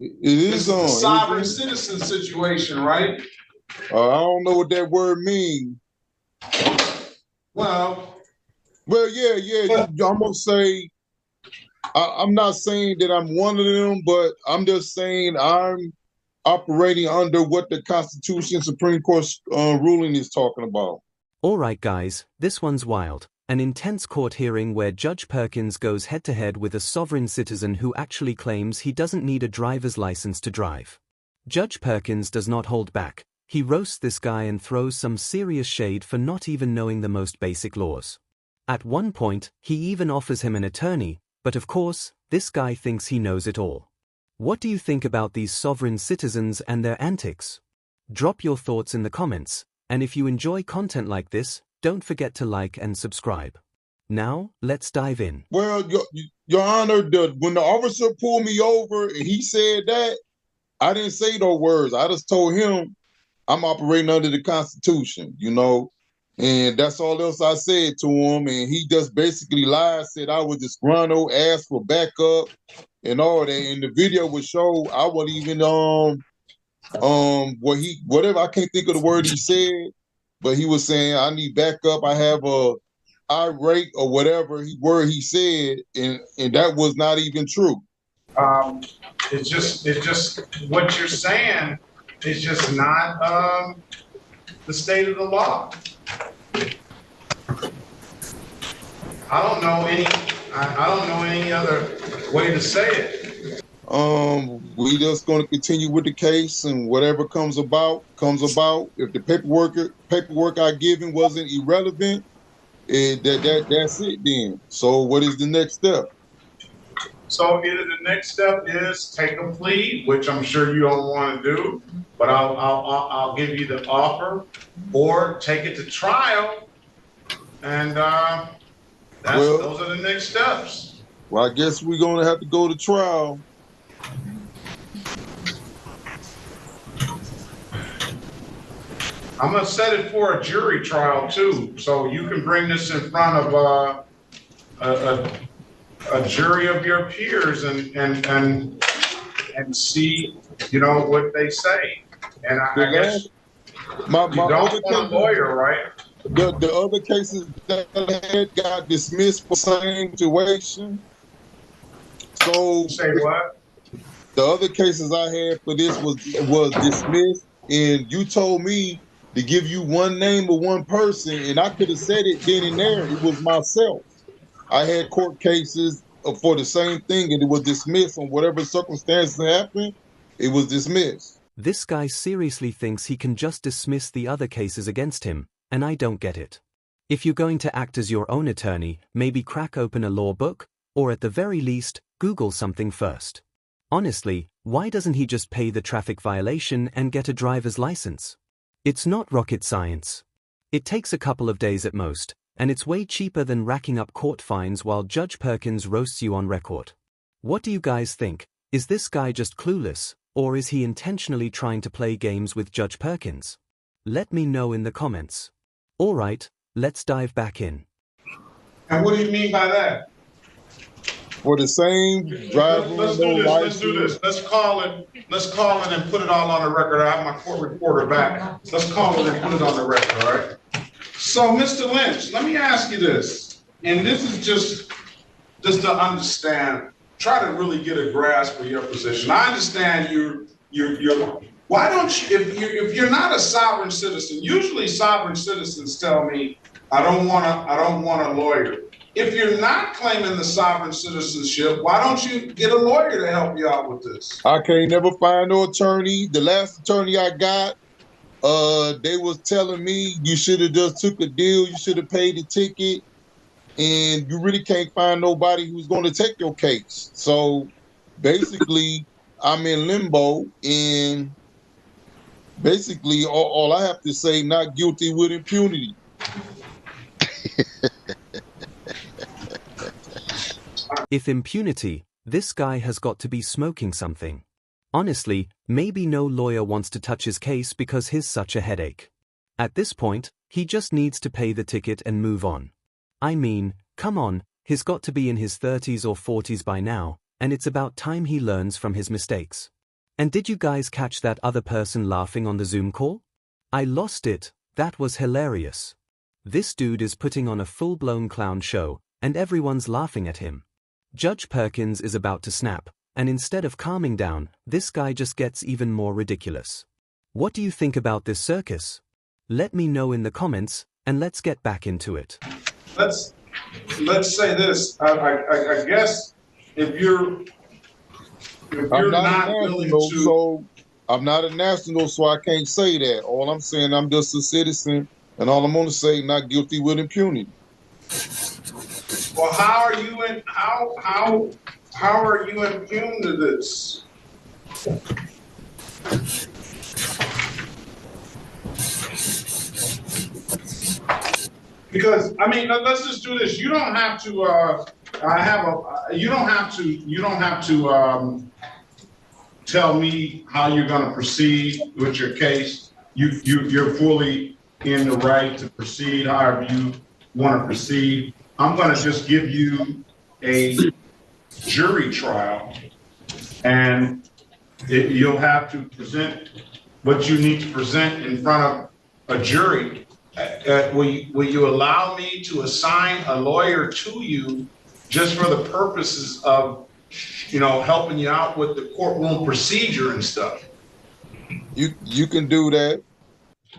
It This is is the on, sovereign isn't it? citizen situation, right? I don't know what that word means. Well, Well, yeah. I'm gonna say I'm not saying that I'm one of them, but I'm just saying I'm operating under what the Constitution Supreme Court ruling is talking about. Alright guys, this one's wild. An intense court hearing where Judge Perkins goes head-to-head with a sovereign citizen who actually claims he doesn't need a driver's license to drive. Judge Perkins does not hold back. He roasts this guy and throws some serious shade for not even knowing the most basic laws. At one point, he even offers him an attorney, but of course, this guy thinks he knows it all. What do you think about these sovereign citizens and their antics? Drop your thoughts in the comments, and if you enjoy content like this, don't forget to like and subscribe. Now, let's dive in. Well, Your Honor, when the officer pulled me over and he said that, I didn't say those words. I just told him I'm operating under the Constitution, and that's all else I said to him. And he just basically lied, said I was disgruntled, asked for backup and all that. And the video would show I wasn't even whatever, I can't think of the word he said, but he was saying I need backup. I have a irate or whatever word he said, and that was not even true. um, it's just what you're saying is just not the state of the law. I don't know any other way to say it. We just going to continue with the case, and whatever comes about comes about. If the paperwork I given wasn't irrelevant, that's it then. So what is the next step? So either the next step is take a plea, which I'm sure you don't want to do, but I'll give you the offer, or take it to trial, and those are the next steps. Well, I guess we're going to have to go to trial. I'm gonna set it for a jury trial too, so you can bring this in front of a jury of your peers and see, what they say. And I guess my you don't other want a lawyer, right? The other cases that I had got dismissed for the same situation. So Say what? the other cases I had for this was dismissed, and you told me to give you one name of one person, and I could have said it then and there. It was myself. I had court cases for the same thing, and it was dismissed on whatever circumstances happened. It was dismissed. This guy seriously thinks he can just dismiss the other cases against him, and I don't get it. If you're going to act as your own attorney, maybe crack open a law book, or at the very least, Google something first. Honestly, why doesn't he just pay the traffic violation and get a driver's license? It's not rocket science. It takes a couple of days at most, and it's way cheaper than racking up court fines while Judge Perkins roasts you on record. What do you guys think? Is this guy just clueless, or is he intentionally trying to play games with Judge Perkins? Let me know in the comments. Alright, let's dive back in. And what do you mean by that? For the same driver, let's do this. Let's call it and put it all on the record. I have my court reporter back. Let's call it and put it on the record, all right? So, Mr. Lynch, let me ask you this, and this is just to understand, try to really get a grasp of your position. I understand you're why don't you, if you're not a sovereign citizen, usually sovereign citizens tell me, I don't want a lawyer. If you're not claiming the sovereign citizenship, why don't you get a lawyer to help you out with this? I can't never find no attorney. The last attorney I got, they was telling me you should have just took a deal, you should have paid the ticket, and you really can't find nobody who's going to take your case. So basically, I'm in limbo, and basically all I have to say, not guilty with impunity. If impunity, this guy has got to be smoking something. Honestly, maybe no lawyer wants to touch his case because he's such a headache. At this point, he just needs to pay the ticket and move on. I mean, come on, he's got to be in his 30s or 40s by now, and it's about time he learns from his mistakes. And did you guys catch that other person laughing on the Zoom call? I lost it, that was hilarious. This dude is putting on a full-blown clown show, and everyone's laughing at him. Judge Perkins is about to snap, and instead of calming down, this guy just gets even more ridiculous. What do you think about this circus? Let me know in the comments, and let's get back into it. Let's say this. I guess if you're not willing to, so I'm not a national, so I can't say that. All I'm saying, I'm just a citizen, and all I'm going to say, not guilty with impunity. Well, how are you immune to this? Because I mean, let's just do this. You don't have to. You don't have to tell me how you're going to proceed with your case. You're fully in the right to proceed however you want to proceed. I'm going to just give you a jury trial, and you'll have to present what you need to present in front of a jury. Will you allow me to assign a lawyer to you just for the purposes of, helping you out with the courtroom procedure and stuff? You can do that.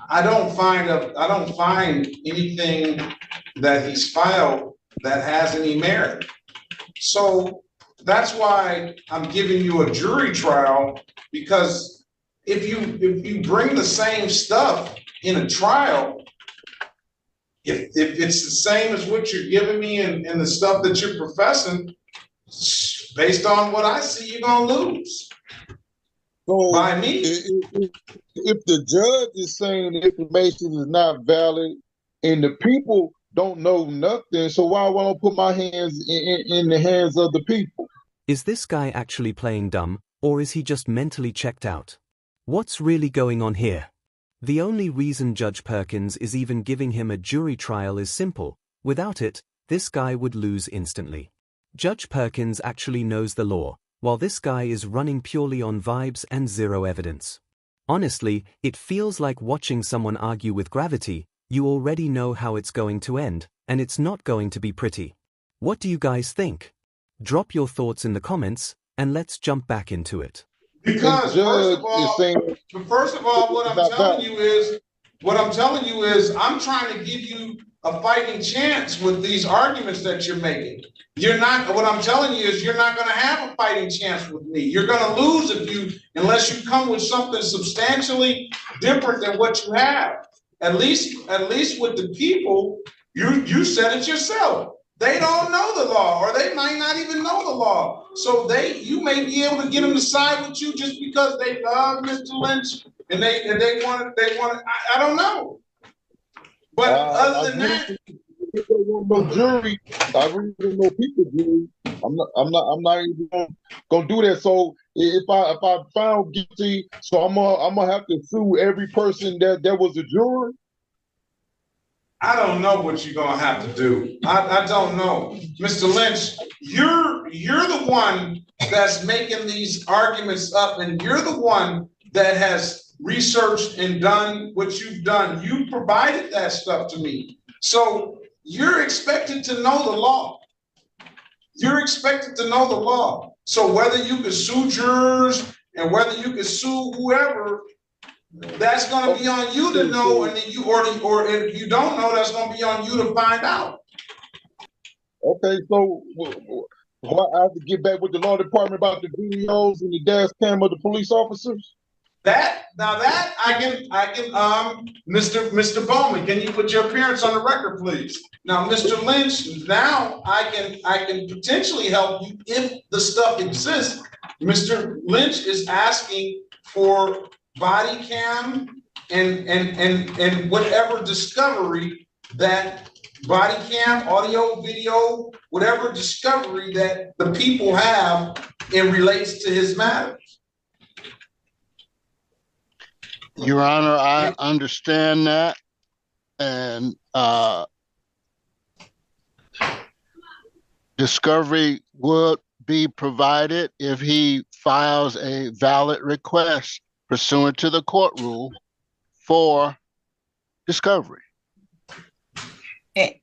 I don't find anything that he's filed that has any merit. So that's why I'm giving you a jury trial, because if you bring the same stuff in a trial, if it's the same as what you're giving me and the stuff that you're professing, based on what I see, you're gonna lose. So by me. If the judge is saying the information is not valid and the people don't know nothing, so why would I put my hands in the hands of the people? Is this guy actually playing dumb, or is he just mentally checked out? What's really going on here? The only reason Judge Perkins is even giving him a jury trial is simple. Without it, this guy would lose instantly. Judge Perkins actually knows the law, while this guy is running purely on vibes and zero evidence. Honestly, it feels like watching someone argue with gravity. You already know how it's going to end, and it's not going to be pretty. What do you guys think? Drop your thoughts in the comments, and let's jump back into it. Because first of all, what I'm telling you is, I'm trying to give you a fighting chance with these arguments that you're making. What I'm telling you is you're not going to have a fighting chance with me. You're going to lose unless you come with something substantially different than what you have. At least with the people, you said it yourself. They don't know the law, or they might not even know the law. So you may be able to get them to side with you just because they love Mr. Lynch and they want to. I don't know. But other than that, no jury. I really don't know people jury. I'm not even gonna do that. So if I found guilty, so I'm gonna have to sue every person that was a juror. I don't know what you're gonna have to do. I don't know, Mr. Lynch. You're the one that's making these arguments up, and you're the one that has researched and done what you've done. You provided that stuff to me, so you're expected to know the law. You're expected to know the law. So whether you can sue jurors and whether you can sue whoever, that's going to be on you to know, and then or if you don't know, that's going to be on you to find out. Okay, so I have to get back with the law department about the videos and the dash cam of the police officers. That I can Mr. Bowman, can you put your appearance on the record, please? Now, Mr. Lynch, now I can potentially help you if the stuff exists. Mr. Lynch is asking for body cam and whatever discovery that body cam, audio, video, whatever discovery that the people have in relates to his matters. Your Honor, I understand that, and discovery would be provided if he files a valid request pursuant to the court rule for discovery.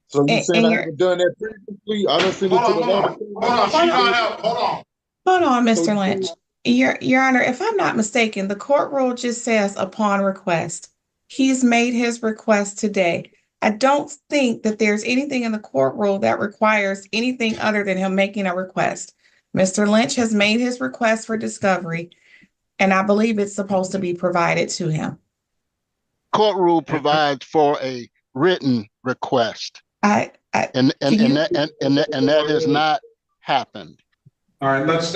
So you saying I you're, haven't done that previously? I don't send it to Hold the on, hold law. on, hold on, she not help, hold on. hold on, Mr. So- Lynch. Your Honor, if I'm not mistaken, the court rule just says upon request. He's made his request today. I don't think that there's anything in the court rule that requires anything other than him making a request. Mr. Lynch has made his request for discovery, and I believe it's supposed to be provided to him. Court rule provides for a written request, and that has not happened. All right, let's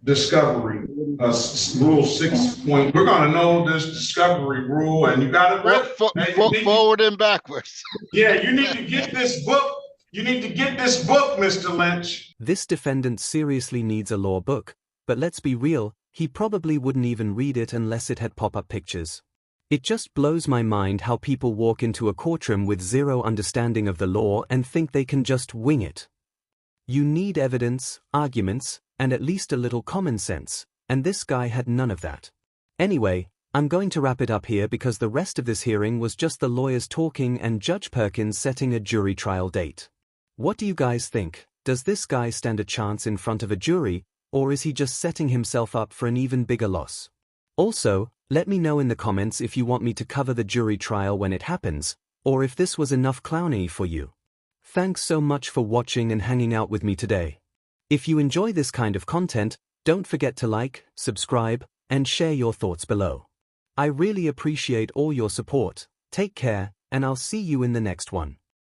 discovery, rule 6 point. We're gonna know this discovery rule, and you got it Forward and backwards. Yeah, you need to get this book. You need to get this book, Mr. Lynch. This defendant seriously needs a law book, but let's be real, he probably wouldn't even read it unless it had pop-up pictures. It just blows my mind how people walk into a courtroom with zero understanding of the law and think they can just wing it. You need evidence, arguments, and at least a little common sense, and this guy had none of that. Anyway, I'm going to wrap it up here because the rest of this hearing was just the lawyers talking and Judge Perkins setting a jury trial date. What do you guys think? Does this guy stand a chance in front of a jury, or is he just setting himself up for an even bigger loss? Also, let me know in the comments if you want me to cover the jury trial when it happens, or if this was enough clownery for you. Thanks so much for watching and hanging out with me today. If you enjoy this kind of content, don't forget to like, subscribe, and share your thoughts below. I really appreciate all your support. Take care, and I'll see you in the next one.